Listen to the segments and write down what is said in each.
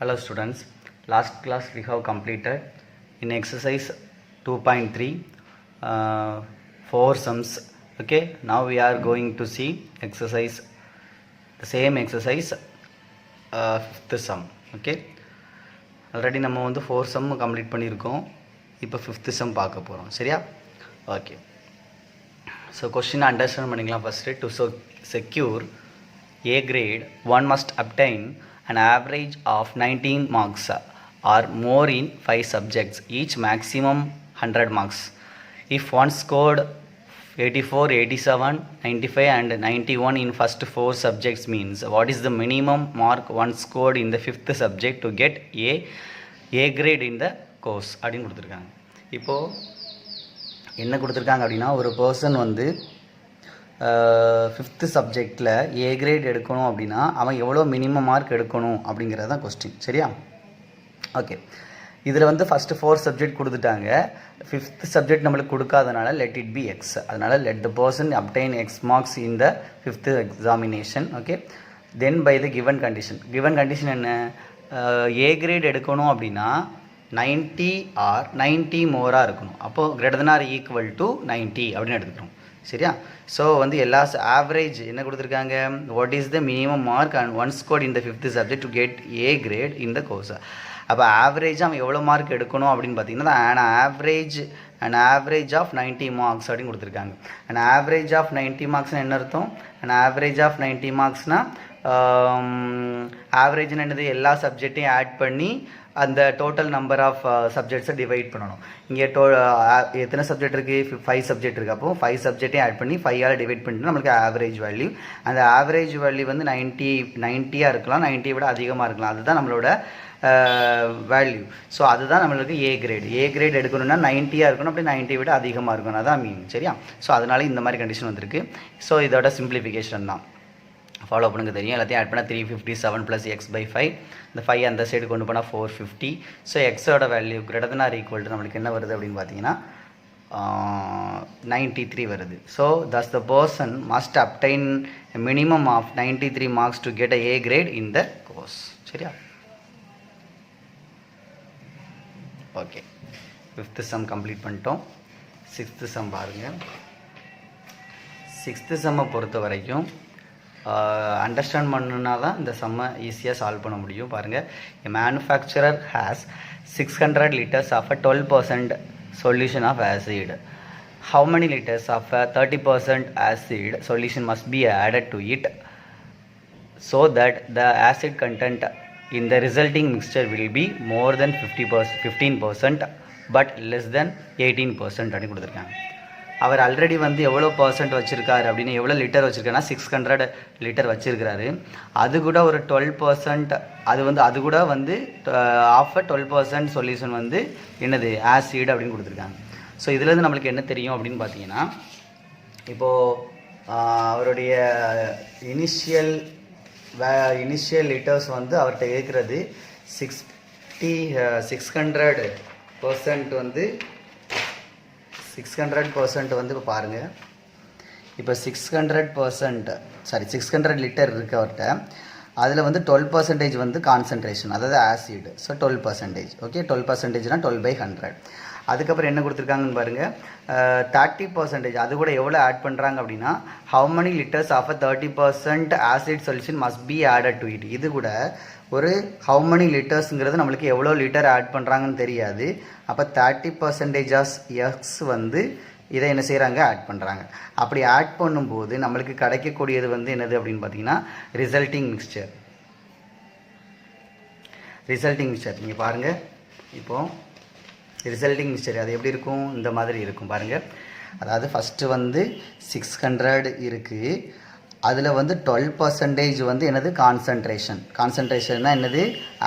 Hello students, last class we have completed in exercise 2.3 4 sums. Okay, now we are going to see exercise, the same exercise, fifth sum. Okay, already நம்ம வந்து 4 sum complete பண்ணியிருக்கோம். இப்போ fifth sum பார்க்க போகிறோம். சரியா? Okay, so question understand பண்ணிக்கலாம். First, to secure A grade, one must obtain an average of 19 marks or more in 5 subjects, each maximum 100 marks. If one scored 84, 87, 95 and 91 in first 4 subjects, means what is the minimum mark one scored in the 5th subject to get A grade in the course அப்படின்னு கொடுத்துருக்காங்க. இப்போது என்ன கொடுத்துருக்காங்க அப்படின்னா, ஒரு person வந்து fifth சப்ஜெக்டில் ஏ great எடுக்கணும் அப்படின்னா அவன் எவ்வளோ மினிமம் மார்க் எடுக்கணும் அப்படிங்கிறது தான் கொஸ்டின். சரியா? ஓகே, இதில் வந்து ஃபஸ்ட்டு 4 சப்ஜெக்ட் கொடுத்துட்டாங்க. ஃபிஃப்த் சப்ஜெக்ட் நம்மளுக்கு கொடுக்காதனால லெட் இட் பி எக்ஸ். அதனால் let the person obtain x marks in the fifth examination. Okay, then by the given condition. Given condition என்ன? ஏ கிரேட் எடுக்கணும் அப்படின்னா 90 ஆர் 90 மோராக இருக்கணும். அப்போது greater than or equal to 90 அப்படின்னு எடுத்துக்கிறோம். சரியா? ஸோ வந்து எல்லா ஆவரேஜ் என்ன கொடுத்துருக்காங்க, what is the minimum mark and one scored இந்த fifth subject to get a grade இந்த கோர்ஸ். அப்போ ஆவரேஜாக அவன் எவ்வளோ மார்க் எடுக்கணும் அப்படின்னு பார்த்தீங்கன்னா an average ஆஃப் 90 மார்க்ஸ் அப்படின்னு கொடுத்துருக்காங்க. an average ஆஃப் 90 மார்க்ஸ்னால் என்ன அர்த்தம்? an average ஆஃப் 90 மார்க்ஸ்னால் ஆவரேஜ்னு என்னது, எல்லா சப்ஜெக்டையும் ஆட் பண்ணி அந்த டோட்டல் நம்பர் ஆஃப் சப்ஜெக்ட்ஸை டிவைட் பண்ணணும். இங்கே எத்தனை சப்ஜெக்ட் இருக்குது? 5 சப்ஜெக்ட் இருக்குது. அப்போ 5 சப்ஜெக்டையும் ஆட் பண்ணி 5ஆல் டிவைட் பண்ணிட்டு நம்மளுக்கு ஆவரேஜ் வேல்யூ. அந்த ஆவரேஜ் வேல்யூ வந்து 90 இருக்கலாம், 90 விட அதிகமாக இருக்கலாம். அதுதான் நம்மளோட வேல்யூ. ஸோ அதுதான் நம்மளுக்கு ஏ கிரேட். ஏ கிரேட் எடுக்கணும்னா 90 இருக்கணும், அப்படி 90 விட அதிகமாக இருக்கணும். அதான் மீன். சரியா? ஸோ அதனால இந்த மாதிரி கண்டிஷன் வந்திருக்கு. ஸோ இதோட சிம்பிளிஃபிகேஷன் தான் ஃபாலோ பண்ணுங்க. தெரியும், எல்லாத்தையும் ஆட் பண்ணால் 357 ப்ளஸ் எக்ஸ் பை 5. இந்த 5 அந்த சைடு கொண்டு போனால் 450. ஸோ எக்ஸோட value greater than or equal to நம்மளுக்கு என்ன வருது அப்படின்னு பார்த்தீங்கன்னா 93 வருது. So thus the person must obtain minimum of 93 marks to get a grade in the course. சரியா? ஓகே, ஃபிஃப்த்து சம் கம்ப்ளீட் பண்ணிட்டோம். சிக்ஸ்த்து சம் பாருங்கள். சிக்ஸ்த்து சம்மை பொறுத்த வரைக்கும் அண்டர்ஸ்டாண்ட் பண்ணுனா தான் இந்த சம்மை ஈஸியாக சால்வ் பண்ண முடியும். பாருங்கள், a manufacturer has 600 liters of a 12% solution of acid. How many liters of a 30% acid solution must be added to it so that the acid content in the resulting mixture will be more than 15% but less than 18% அப்படின்னு கொடுத்துருக்காங்க. அவர் already வந்து எவ்வளோ percent வச்சுருக்காரு அப்படின்னு, எவ்வளோ litre வச்சுருக்காருன்னா 600 litre வச்சுருக்கிறாரு. அது கூட ஒரு 12%, அது கூட வந்து ஆஃப் 12% சொல்யூஷன் வந்து என்னது, ஆசிட் அப்படின்னு கொடுத்துருக்காங்க. ஸோ இதுலேருந்து நம்மளுக்கு என்ன தெரியும் அப்படின்னு பார்த்தீங்கன்னா, இப்போது அவருடைய இனிஷியல் லிட்டர்ஸ் வந்து அவர்கிட்ட இருக்கிறது 600% வந்து 600% வந்து இப்போ பாருங்கள், இப்போ 600 லிட்டர் இருக்குது அவர்கிட்ட. அதில் வந்து 12% வந்து கான்சன்ட்ரேஷன், அதாவது ஆசிட். ஸோ 12%. ஓகே, 12%னா 12/100. அதுக்கப்புறம் என்ன கொடுத்துருக்காங்கன்னு பாருங்கள், 30%. அது கூட எவ்வளோ ஆட் பண்ணுறாங்க அப்படின்னா, how many liters of a 30% acid solution must be added to it. இது கூட ஒரு how many லிட்டர்ஸுங்கிறது நம்மளுக்கு எவ்வளோ லிட்டர் ஆட் பண்ணுறாங்கன்னு தெரியாது. அப்போ 30% ஆஃப் எக்ஸ் வந்து இதை என்ன செய்கிறாங்க, ஆட் பண்ணுறாங்க. அப்படி ஆட் பண்ணும்போது நம்மளுக்கு கிடைக்கக்கூடியது வந்து என்னது அப்படின்னு பார்த்தீங்கன்னா ரிசல்ட்டிங் மிக்சர். நீங்கள் பாருங்கள், இப்போது ரிசல்ட்டிங் மிக்சர் அது எப்படி இருக்கும், இந்த மாதிரி இருக்கும் பாருங்கள். அதாவது ஃபஸ்ட்டு வந்து 600 இருக்குது, அதில் வந்து 12% வந்து என்னது, கான்சன்ட்ரேஷன்னா என்னது,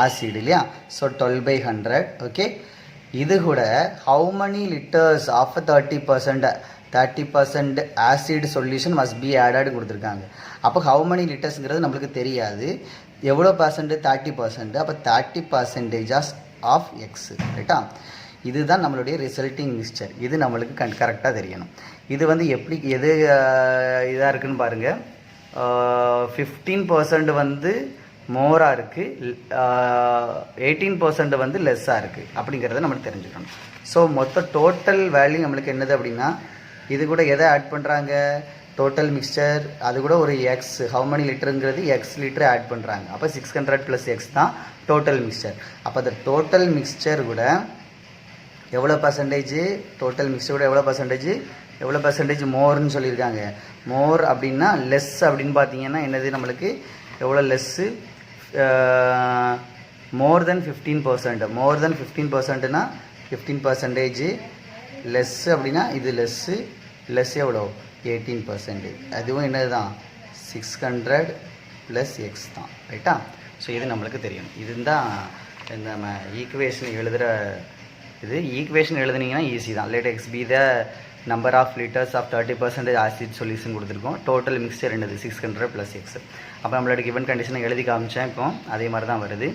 ஆசிட் இல்லையா. ஸோ 12/100. ஓகே, இது கூட how many litres of 30% acid solution must be added கொடுத்துருக்காங்க. அப்போ ஹவு many லிட்டர்ஸுங்கிறது நம்மளுக்கு தெரியாது. எவ்வளோ பர்சன்ட், 30%. அப்போ 30% ஆஃப் எக்ஸ். ரைட்டா? இதுதான் நம்மளுடைய ரிசல்ட்டிங் மிக்சர். இது நம்மளுக்கு கரெக்டாக தெரியணும். இது வந்து எப்படி எது இதாக இருக்குதுன்னு பாருங்கள். 15% வந்து மோராக இருக்குது, 18% வந்து லெஸ்ஸாக இருக்குது அப்படிங்கிறத நம்மளுக்கு தெரிஞ்சுக்கணும். ஸோ மொத்த டோட்டல் வேல்யூ நம்மளுக்கு என்னது அப்படின்னா, இது கூட எதை ஆட் பண்ணுறாங்க, டோட்டல் மிக்சர், அது கூட ஒரு எக்ஸ், ஹவு மணி லிட்டருங்கிறது எக்ஸ் லிட்டர் ஆட் பண்ணுறாங்க. அப்போ 600 + x தான் டோட்டல் மிக்சர். அப்போ அந்த டோட்டல் மிக்சர் கூட எவ்வளோ பர்சன்டேஜ், டோட்டல் மிக்சர் கூட எவ்வளோ பர்சன்டேஜ் மோர்னு சொல்லியிருக்காங்க. மோர் அப்படின்னா லெஸ் அப்படின்னு பார்த்தீங்கன்னா என்னது, நம்மளுக்கு எவ்வளோ லெஸ்ஸு, மோர் தென் 15%. மோர் தென் 15%னா 15%. லெஸ் அப்படின்னா இது லெஸ் எவ்வளோ, 18%. அதுவும் என்னது தான், 600 + x தான், ரைட்டா. ஸோ இது நம்மளுக்கு தெரியணும். இதுதான் இந்த நம்ம ஈக்குவேஷன் எழுதுகிற இது. ஈக்குவேஷன் எழுதுனீங்கன்னா ஈஸி தான். Let x be the number of liters of 30% acid solution கொடுத்துருக்கோம். டோட்டல் மிக்சர் என்னது 600 + x. அப்போ நம்மளோட கிவன் கண்டிஷனை எழுதி காமிச்சேன். இப்போ அதே மாதிரி தான் வருது.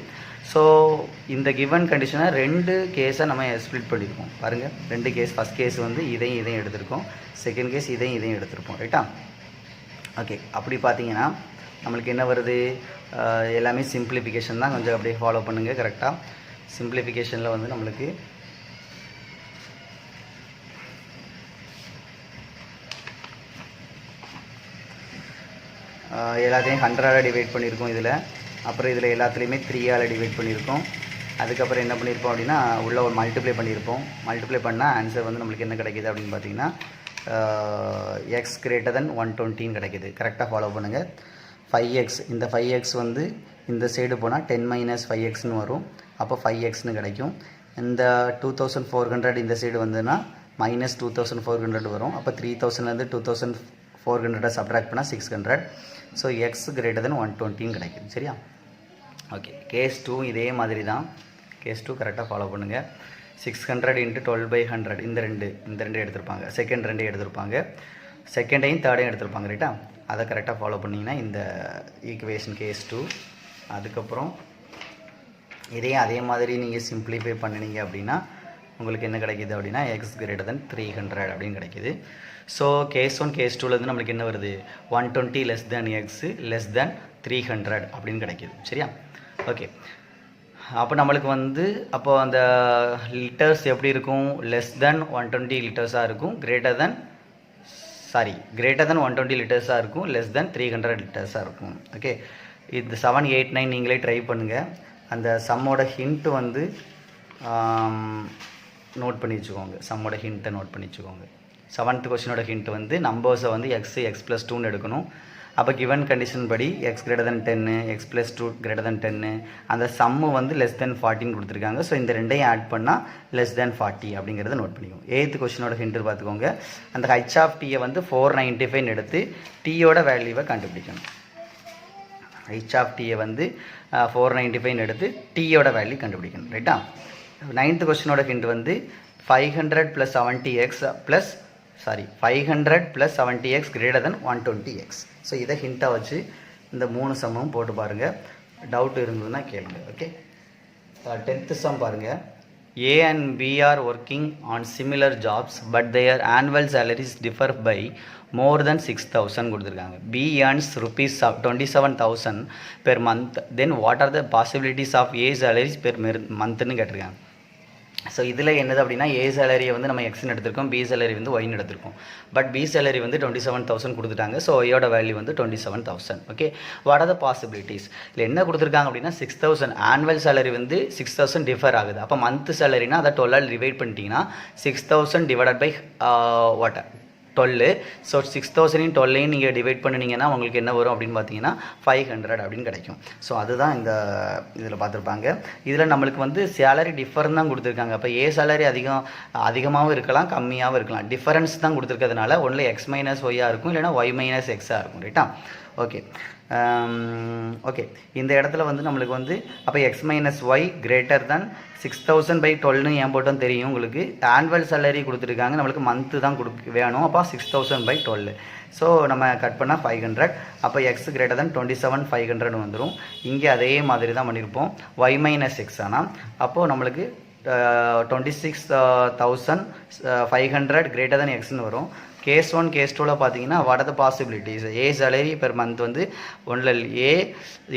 ஸோ இந்த கிவன் கண்டிஷனை 2 கேஸாக நம்ம ஸ்ப்ளிட் பண்ணியிருக்கோம் பாருங்கள். 2 கேஸ். ஃபஸ்ட் கேஸ் வந்து இதையும் எடுத்திருக்கோம், செகண்ட் கேஸ் இதையும் எடுத்திருப்போம், ரைட்டா. ஓகே, அப்படி பார்த்தீங்கன்னா நம்மளுக்கு என்ன வருது, எல்லாமே சிம்பிளிஃபிகேஷன் தான். கொஞ்சம் அப்படியே ஃபாலோ பண்ணுங்கள் கரெக்டாக. சிம்பிளிஃபிகேஷனில் வந்து நம்மளுக்கு எல்லாத்தையும் 100ஆல் டிவைட் பண்ணியிருக்கோம் இதில். அப்புறம் இதில் எல்லாத்துலேயுமே 3ஆல் டிவைட் பண்ணியிருக்கோம். அதுக்கப்புறம் என்ன பண்ணியிருப்போம் அப்படின்னா உள்ள ஒரு மல்டிப்ளை பண்ணியிருப்போம். மல்டிப்ளை பண்ணால் ஆன்சர் வந்து நம்மளுக்கு என்ன கிடைக்கிது அப்படின்னு பார்த்தீங்கன்னா x > 120 கிடைக்கிது. கரெக்டாக ஃபாலோ பண்ணுங்கள். 5x, இந்த 5x வந்து இந்த சைடு போனால் 10 - 5xன்னு வரும். அப்போ 5xன்னு கிடைக்கும். இந்த 2400 இந்த சைடு வந்துன்னா -2400 வரும். அப்போ 3000லேருந்து 2400 சப்ட்ராக்ட் பண்ணால் 600. ஸோ x > 120 கிடைக்குது. சரியா? ஓகே, கேஸ் 2 இதே மாதிரி தான். கேஸ் 2 கரெக்டாக ஃபாலோ பண்ணுங்கள். 600 × 12/100 இந்த ரெண்டு எடுத்திருப்பாங்க. செகண்ட் 2 எடுத்திருப்பாங்க, செகண்டையும் தேர்டையும் எடுத்திருப்பாங்க, ரைட்டா. அதை கரெக்டாக ஃபாலோ பண்ணிங்கன்னா இந்த ஈக்குவேஷன் கேஸ் 2. அதுக்கப்புறம் இதையும் அதே மாதிரி நீங்கள் சிம்பிளிஃபை பண்ணினீங்க அப்படின்னா உங்களுக்கு என்ன கிடைக்கிது அப்படின்னா x > 300 அப்படின்னு கிடைக்கிது. ஸோ கேஸ் 1 கேஸ் 2லேருந்து நம்மளுக்கு என்ன வருது, 120 < x <300 அப்படின்னு கிடைக்கிது. சரியா? ஓகே, அப்போ நம்மளுக்கு வந்து அப்போ அந்த லிட்டர்ஸ் எப்படி இருக்கும், <120 லிட்டர்ஸாக இருக்கும், கிரேட்டர் தென் 120 லிட்டர்ஸாக இருக்கும், <300 லிட்டர்ஸாக இருக்கும். ஓகே, இது 7, 8, 9 நீங்களே ட்ரை பண்ணுங்கள். அந்த சம்மோட ஹிண்ட்டு வந்து நோட் பண்ணி வச்சுக்கோங்க. சம்மோட ஹிண்ட்டை நோட் பண்ணி வச்சுக்கோங்க. 7th கொஸ்டினோட ஹிண்ட் வந்து நம்பர்ஸை வந்து x + 2ன்னு எடுக்கணும். அப்போ கிவன் கண்டிஷன் படி x > 10, x + 2 > 10, அந்த சம்மு வந்து <40 கொடுத்துருக்காங்க. ஸோ இந்த ரெண்டையும் ஆட் பண்ணால் <40 அப்படிங்கிறத நோட் பண்ணிக்கோங்க. 8th கொஸ்டினோட ஹிண்ட் பார்த்துக்கோங்க. அந்த h of t வந்து 495 எடுத்து டீயோட வேல்யூவை கண்டுபிடிக்கணும். h of t வந்து 495 எடுத்து டீயோட வேல்யூ கண்டுபிடிக்கணும், ரைட்டா. 9th கொஸ்டினோட ஹிண்ட் வந்து 500 + 70x > 120x. ஸோ இதை ஹிண்ட்டாக வச்சு இந்த 3 சம்மும் போட்டு பாருங்கள். டவுட் இருந்ததுன்னா கேளுங்க. ஓகே, 10th சம் பாருங்கள். A and B are working on similar jobs but their annual salaries differ by more than 6,000 கொடுத்துருக்காங்க. B earns ₹27,000 per month. Then what are the possibilities of A salaries per monthன்னு கேட்டிருக்காங்க. So இதில் என்னது அப்படின்னா ஏ சேலரியை வந்து நம்ம எக்ஸ்ன்னு எடுத்திருக்கோம், பி சேலரி வந்து ஒய்ன்னு எடுத்திருக்கோம். பட் பி சேலரி வந்து 27,000 கொடுத்துட்டாங்க. ஸோ ஒய்யோட வேல்யூ வந்து 27,000. Okay, what are the possibilities? இல்லை என்ன கொடுத்துருக்காங்க அப்படின்னா 6,000 ஆனுவல் சேலரி வந்து 6,000 டிஃபர் ஆகுது. அப்போ மந்த் சேலரினா அதை 12 டிவைட் பண்ணிட்டீங்கன்னா 6,000 டிவைடட் பை 12. ஸோ 6,000 12 நீங்கள் டிவைட் பண்ணினீங்கன்னா உங்களுக்கு என்ன வரும் அப்படின்னு பார்த்தீங்கன்னா 500 அப்படின்னு கிடைக்கும். ஸோ அதுதான் இந்த இதில் பார்த்துருப்பாங்க. இதில் நம்மளுக்கு வந்து சேலரி டிஃபரன் தான் கொடுத்துருக்காங்க. அப்போ ஏ சேலரி அதிகமாகவும் இருக்கலாம், கம்மியாகவும் இருக்கலாம். டிஃபரன்ஸ் தான் கொடுத்துருக்கிறதுனால ஒன்றில் x - y இருக்கும், இல்லைனா y - x இருக்கும், ரைட்டா. ஓகே, ஓகே, இந்த இடத்துல வந்து நம்மளுக்கு வந்து அப்போ x - y > 6,000/12ன்னு ஏன் போட்டோம் தெரியும் உங்களுக்கு. ஆனுவல் சேலரி கொடுத்துருக்காங்க, நம்மளுக்கு மந்த்து தான் வேணும். அப்போ 6,000/12. ஸோ நம்ம கட் பண்ணால் 500. அப்போ x > 27 500 வந்துடும். இங்கே அதே மாதிரி தான் பண்ணியிருப்போம். y - x ஆனால் அப்போது நம்மளுக்கு 26,500 > xன்னு வரும். கேஸ் 1 கேஸ் 2ல பார்த்தீங்கன்னா what are the possibilities a salary per month வந்து ஒன்றில்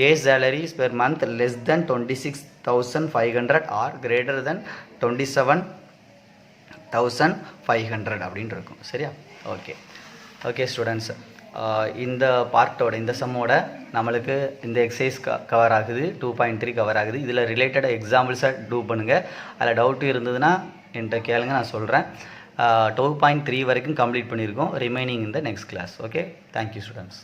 a salaries per month less than 26,500 or greater than 27,500 அப்படின்னு இருக்கும். சரியா? ஓகே ஸ்டூடெண்ட்ஸ், இந்த பார்ட்டோட இந்த சம்மோட நம்மளுக்கு இந்த எக்ஸசைஸ் கவர் ஆகுது, 2.3 கவர் ஆகுது. இதில் ரிலேட்டட் எக்ஸாம்பிள்ஸை டூ பண்ணுங்கள். அதில் டவுட் இருந்ததுன்னா என்கிட்ட கேளுங்க, நான் சொல்கிறேன். 2.3 வரைக்கும் கம்ப்ளீட் பண்ணியிருக்கோம். ரிமைனிங் இந்த next class. Okay, thank you students.